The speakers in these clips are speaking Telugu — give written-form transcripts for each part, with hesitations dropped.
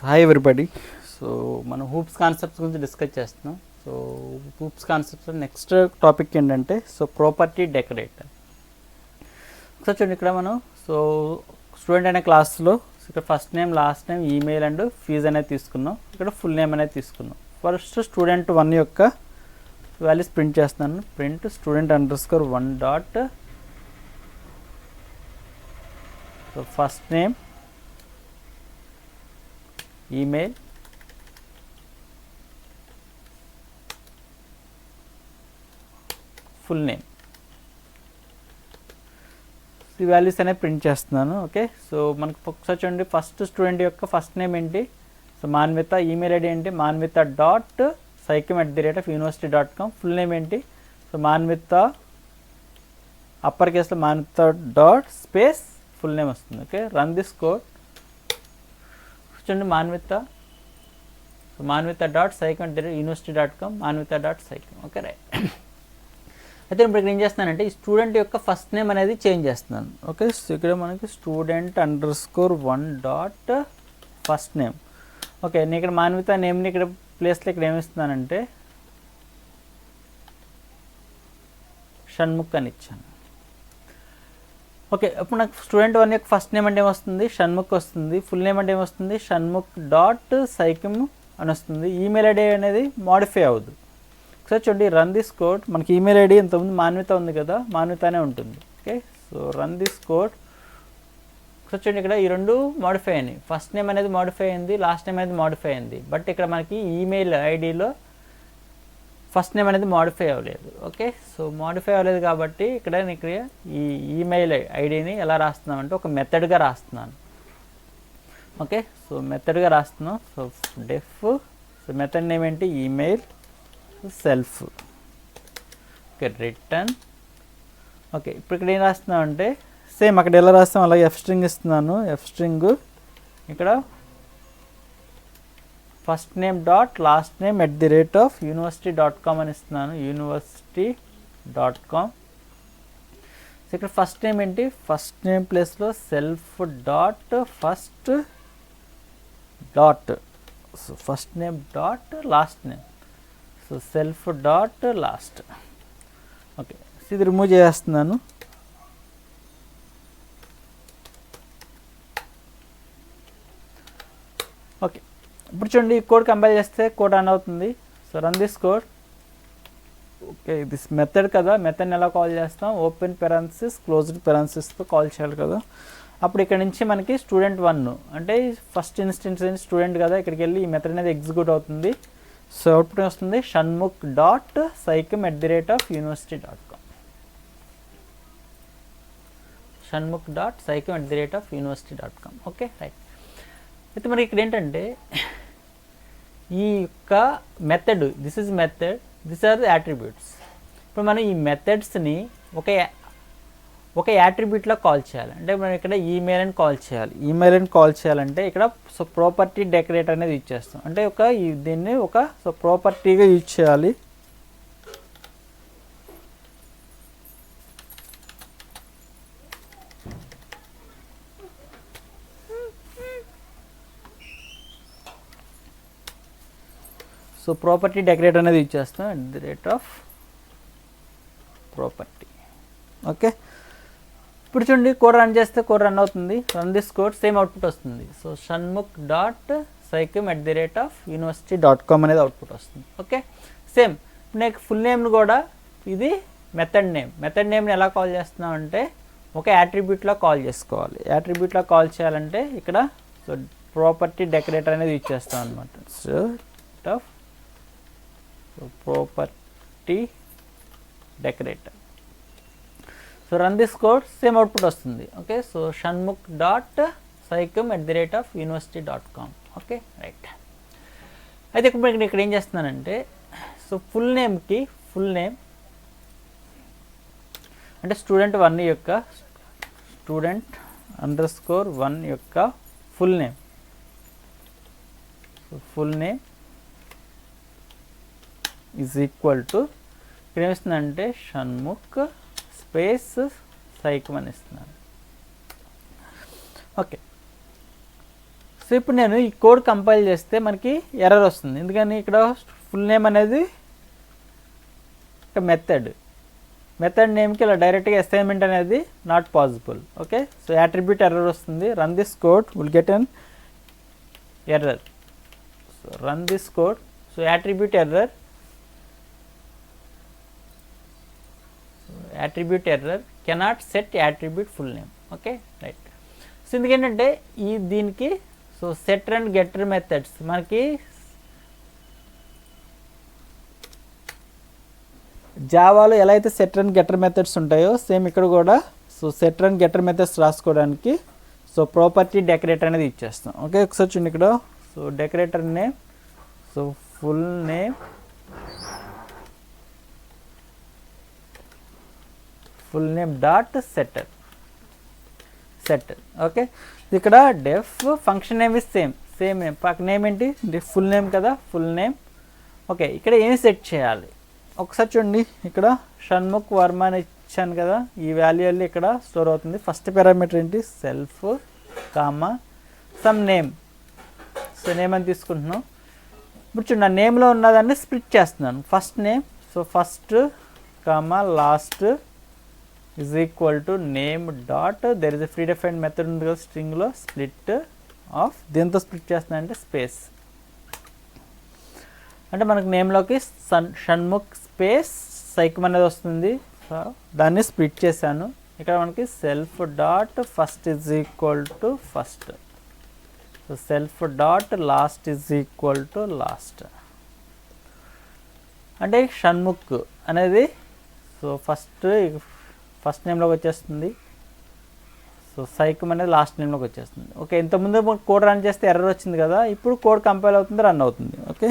Hi everybody. సో మనం హూప్స్ కాన్సెప్ట్స్ గురించి డిస్కస్ చేస్తున్నాం. So OOPS concepts next topic ఏంటంటే సో ప్రాపర్టీ డెకరేటర్. ఒకసారి చూడండి, ఇక్కడ మనం సో స్టూడెంట్ అనే క్లాస్లో ఇక్కడ first name, last name, email and fees అనేది తీసుకున్నాం. ఇక్కడ ఫుల్ నేమ్ అనేది తీసుకున్నాం. ఫస్ట్ స్టూడెంట్ 1 యొక్క వాల్యూస్ ప్రింట్ చేస్తున్నాను. Print student_1 dot so first name, email, full name, ఈ వాల్యూస్ అనేవి ప్రింట్ చేస్తున్నాను. ఓకే, సో మనకు ఒకసారి చూడండి, ఫస్ట్ స్టూడెంట్ యొక్క ఫస్ట్ నేమ్ ఏంటి, సో మాన్విత. ఈమెయిల్ ఐడి ఏంటి, Manvitha dot psychem@university.com. Full name ఏంటి, సో మాన్విత అప్పర్ కేసులో Manvitha dot space full name వస్తుంది. Okay, run this code. చూడండి, Manvitha, so Manvitha dot psychem@university.com, Manvitha dot psychem. Okay, right. అయితే ఇప్పుడు ఇక్కడ ఏం చేస్తున్నానంటే ఈ స్టూడెంట్ యొక్క ఫస్ట్ నేమ్ అనేది చేంజ్ చేస్తున్నాను. ఓకే, సో ఇక్కడ మనకి student_1 dot first name. Okay, నేను ఇక్కడ మాన్విత నేమ్ని ఇక్కడ ప్లేస్లో ఇక్కడ ఏమిస్తున్నానంటే షణ్ముఖ్ అని ఇచ్చాను. ఓకే, ఇప్పుడు నాకు స్టూడెంట్ 1 యొక్క ఫస్ట్ నేమ్ అంటే ఏమొస్తుంది, షణ్ముఖ్ వస్తుంది. ఫుల్ నేమ్ అంటే ఏమొస్తుంది, షణ్ముఖ్ డాట్ psychem అని వస్తుంది. ఈమెయిల్ ఐడి అనేది మాడిఫై అవ్వదు. ఒకసారి చూడండి, రన్ దిస్ కోడ్. మనకి ఈమెయిల్ ఐడి ఇంతకుముందు మాన్విత ఉంది కదా, మాన్వితనే ఉంటుంది. Okay, so run this code. ఒకసారి చూడండి, ఇక్కడ ఈ రెండు మాడిఫై అయినాయి. ఫస్ట్ నేమ్ అనేది మాడిఫై అయింది, లాస్ట్ నేమ్ అనేది మాడిఫై అయింది. బట్ ఇక్కడ మనకి ఈమెయిల్ ఐడిలో ఫస్ట్ నేమ్ అనేది మాడిఫై అవ్వలేదు. ఓకే, సో మాడిఫై అవ్వలేదు కాబట్టి ఇక్కడ నీకు ఈ ఈమెయిల్ ఐడిని ఎలా రాస్తున్నాం అంటే ఒక మెథడ్గా రాస్తున్నాను. ఓకే, సో మెథడ్గా రాస్తున్నాం. So def, so method name ఏంటి, email self. Okay, return. Okay, ఇప్పుడు ఇక్కడ ఏం రాస్తున్నాం అంటే సేమ్ అక్కడ ఎలా రాస్తాం అలాగే ఎఫ్ స్ట్రింగ్ ఇస్తున్నాను. ఎఫ్ స్ట్రింగ్ ఇక్కడ first name dot last name @university.com అని ఇస్తున్నాను. university.com. సో ఇక్కడ ఫస్ట్ నేమ్ ఏంటి, ఫస్ట్ నేమ్ ప్లేస్లో self dot first dot so first name dot last name, so self dot last. Okay, so ఇది రిమూవ్ చేస్తున్నాను. ఓకే, ఇప్పుడు చూడండి, ఈ కోడ్ కంపైల్ చేస్తే కోడ్ రన్ అవుతుంది. So run this code. Okay, this method కదా, మెథడ్ని ఎలా కాల్ చేస్తాం, ఓపెన్ పెరాన్సిస్ క్లోజ్డ్ పెరాన్సిస్తో కాల్ చేయాలి కదా. అప్పుడు ఇక్కడ నుంచి మనకి స్టూడెంట్ 1 అంటే ఫస్ట్ ఇన్స్టెన్స్ స్టూడెంట్ కదా, ఇక్కడికి వెళ్ళి ఈ మెథడ్ అనేది ఎగ్జిక్యూట్ అవుతుంది. సో అవుట్పుట్ వస్తుంది Shanmukh dot psychem@university.com. Shanmukh dot psychem@university.com. Okay, right. అయితే మరి ఇక్కడ ఏంటంటే ఈ యొక్క method, this is method, this are the attributes. ఇప్పుడు మనం ఈ మెథడ్స్ని ఒక యాట్రిబ్యూట్లో కాల్ చేయాలి. అంటే మనం ఇక్కడ ఈమెయిల్ అని కాల్ చేయాలి. ఈమెయిల్ అని కాల్ చేయాలంటే ఇక్కడ సో ప్రాపర్టీ డెకరేటర్ అనేది యూజ్ చేస్తాం. అంటే దీన్ని ఒక సో ప్రాపర్టీగా యూజ్ చేయాలి. సో ప్రాపర్టీ డెకరేటర్ అనేది యూజ్ చేస్తాం @ప్రాపర్టీ. ఓకే, ఇప్పుడు చూడండి, కోడ్ రన్ చేస్తే కోడ్ రన్ అవుతుంది. Run this code, same output వస్తుంది. సో షణ్ముఖ్ డాట్ psychem@university.com అనేది అవుట్పుట్ వస్తుంది. ఓకే, సేమ్ నాకు ఫుల్ నేమ్ని కూడా ఇది మెథడ్ నేమ్. మెథడ్ నేమ్ని ఎలా కాల్ చేస్తున్నాం అంటే ఒక యాట్రిబ్యూట్లో కాల్ చేసుకోవాలి. యాట్రిబ్యూట్లో కాల్ చేయాలంటే ఇక్కడ సో ప్రాపర్టీ డెకరేటర్ అనేది యూజ్ చేస్తాం అనమాట. So property decorator. So run this code, same output వస్తుంది. Okay, so Shanmukh dot psychem@university.com. Okay, right. అయితే ఇప్పుడు ఇక్కడ ఏం చేస్తున్నానంటే సో ఫుల్ నేమ్కి ఫుల్ నేమ్ అంటే student_1 యొక్క student_1 యొక్క full name. So full name is equal to ఇక్కడ ఏమిస్తుందంటే షణ్ముఖ్ స్పేస్ psychem అని ఇస్తున్నాను. ఓకే, సో ఇప్పుడు నేను ఈ కోడ్ కంపైల్ చేస్తే మనకి ఎర్రర్ వస్తుంది. ఎందుకని ఇక్కడ ఫుల్ నేమ్ అనేది మెథడ్ నేమ్కి ఇలా డైరెక్ట్గా అసైన్మెంట్ అనేది not possible. Okay, so attribute error వస్తుంది. Run this code will get an error. So run this code. So attribute error cannot set attribute full name. Okay, right. So ఎందుకంటే దీనికి so setter and getter methods మనకి జావాలో ఎలా అయితే సెటర్ అండ్ గెటర్ మెథడ్స్ ఉంటాయో సేమ్ ఇక్కడ కూడా so setter and getter methods రాసుకోవడానికి సో ప్రాపర్టీ డెకరేటర్ అనేది ఇచ్చేస్తాం. ఓకే, ఒకసారి చూడండి ఇక్కడ. So decorator name, so full name dot setter. Okay, ఇక్కడ def function name is same name. పక్క నేమ్ ఏంటి? ఫుల్ నేమ్ కదా, ఫుల్ నేమ్. ఓకే, ఇక్కడ ఏం సెట్ చేయాలి ఒకసారి చూడండి. ఇక్కడ షణ్ముఖ్ వర్మ అని ఇచ్చాను కదా, ఈ వాల్యూ వెళ్ళి ఇక్కడ స్టోర్ అవుతుంది. ఫస్ట్ పారామీటర్ ఏంటి? Self comma some name. So name అని తీసుకుంటున్నాం. ఇప్పుడు చూడండి, నా నేమ్లో ఉన్నదాన్ని స్ప్లిట్ చేస్తున్నాను. First name, so first comma last is equal to name dot there is a free defined method ఉంది కదా స్ట్రింగ్లో, స్ప్లిట్ ఆఫ్. దేంతో స్ప్లిట్ చేస్తున్నా అంటే స్పేస్. అంటే మనకు నేమ్లోకి షణ్ముఖ్ స్పేస్ సైకమ్ అనేది వస్తుంది. దాన్ని స్ప్లిట్ చేశాను. ఇక్కడ మనకి self dot first is equal to first, so self dot last is equal to last. అంటే షణ్ముఖ్ అనేది సో ఫస్ట్ నేమ్లోకి వచ్చేస్తుంది. సో సైకమ్ అనేది లాస్ట్ నేమ్లోకి వచ్చేస్తుంది. ఓకే, ఇంతకుముందు కోడ్ రన్ చేస్తే ఎర్రర్ వచ్చింది కదా, ఇప్పుడు కోడ్ కంపైల్ అవుతుంది, రన్ అవుతుంది. Okay,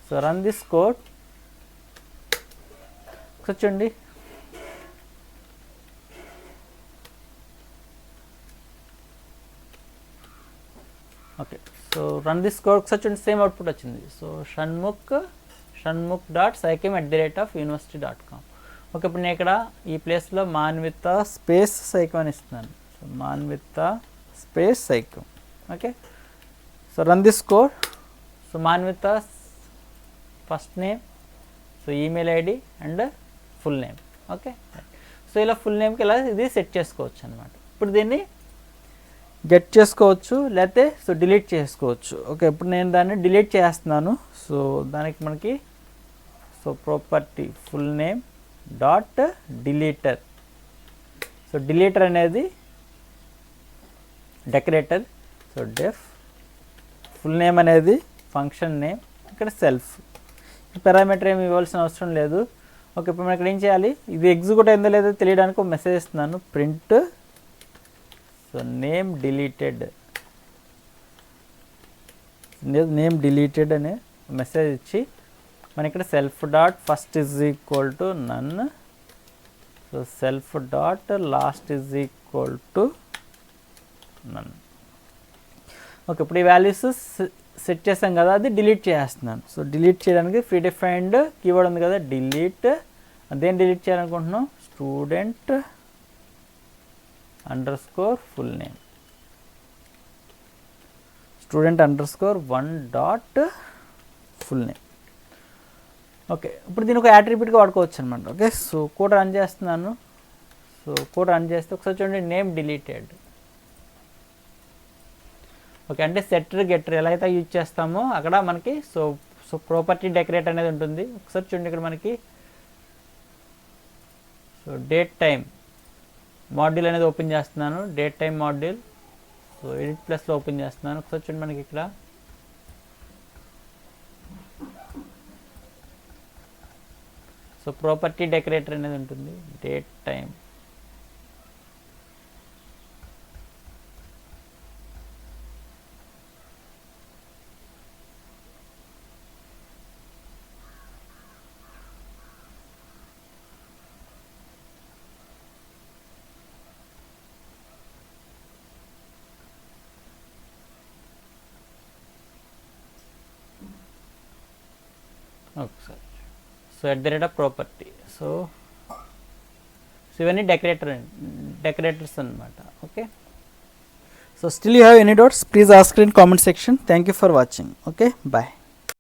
so run this code. చూడండి, okay, so run this code. ఒకసారి చూడండి, సేమ్ అవుట్పుట్ వచ్చింది. So Shanmukh dot psychem @university.com. Okay, ఇప్పుడు నేను ఇక్కడ ఈ ప్లేస్లో మాన్విత స్పేస్ సైకమ్ అని ఇస్తున్నాను. So Manvitha space psychem. Okay, so run this code. So Manvitha first name, so email ID and full name. Okay, so ఇలా ఫుల్ నేమ్కి ఇలా ఇది సెట్ చేసుకోవచ్చు అనమాట. ఇప్పుడు దీన్ని గెట్ చేసుకోవచ్చు, లేకపోతే సో డిలీట్ చేసుకోవచ్చు. ఓకే, ఇప్పుడు నేను దాన్ని డిలీట్ చేస్తున్నాను. సో దానికి మనకి so property full name dot deleter. So deleter అనేది decorator. So def full name అనేది ఫంక్షన్ నేమ్, ఇక్కడ సెల్ఫ్. పారామీటర్ ఏమి ఇవ్వాల్సిన అవసరం లేదు. ఓకే, ఇప్పుడు మనం ఇక్కడ ఏం చేయాలి? ఇది ఎగ్జిక్యూట్ అయిందో లేదో తెలియడానికి ఒక మెసేజ్ ఇస్తున్నాను. ప్రింట్ సో నేమ్ డిలీటెడ్ అనే మెసేజ్ ఇచ్చి మన ఇక్కడ self dot first is equal to none, so self dot last is equal to none. Okay, ఇప్పుడు ఈ వాల్యూస్ సెట్ చేసాం కదా, అది డిలీట్ చేస్తున్నాను. సో డిలీట్ చేయడానికి ఫ్రీ డిఫైన్డ్ కీవర్డ్ ఉంది కదా, డిలీట్. అదేం డిలీట్ చేయాలనుకుంటున్నాం? Student underscore full name, student_1 dot full name. Okay, ఇప్పుడు దీని ఒక యాట్రిబ్యూట్గా వాడుకోవచ్చు అనమాట. ఓకే, సో కోడ్ రన్ చేస్తున్నాను. సో కోడ్ రన్ చేస్తే ఒకసారి చూడండి, నేమ్ డిలీటెడ్. ఓకే, అంటే సెటర్ గెటర్ ఎలా అయితే యూజ్ చేస్తామో అక్కడ మనకి సో ప్రాపర్టీ డెకరేట్ అనేది ఉంటుంది. ఒకసారి చూడండి, ఇక్కడ మనకి సో డేట్ టైం మాడ్యూల్ అనేది ఓపెన్ చేస్తున్నాను. Date time module, so edit ప్లస్లో ఓపెన్ చేస్తున్నాను. ఒకసారి చూడండి, మనకి ఇక్కడ సో ప్రాపర్టీ డెకరేటర్ అనేది ఉంటుంది. డేట్ టైం, ఒకసారి సో @ప్రాపర్టీ. సో ఇవన్నీ డెకరేటర్స్ అనమాట. Okay, So still you have any doubts, please ask in comment section. Thank you for watching. Okay, bye.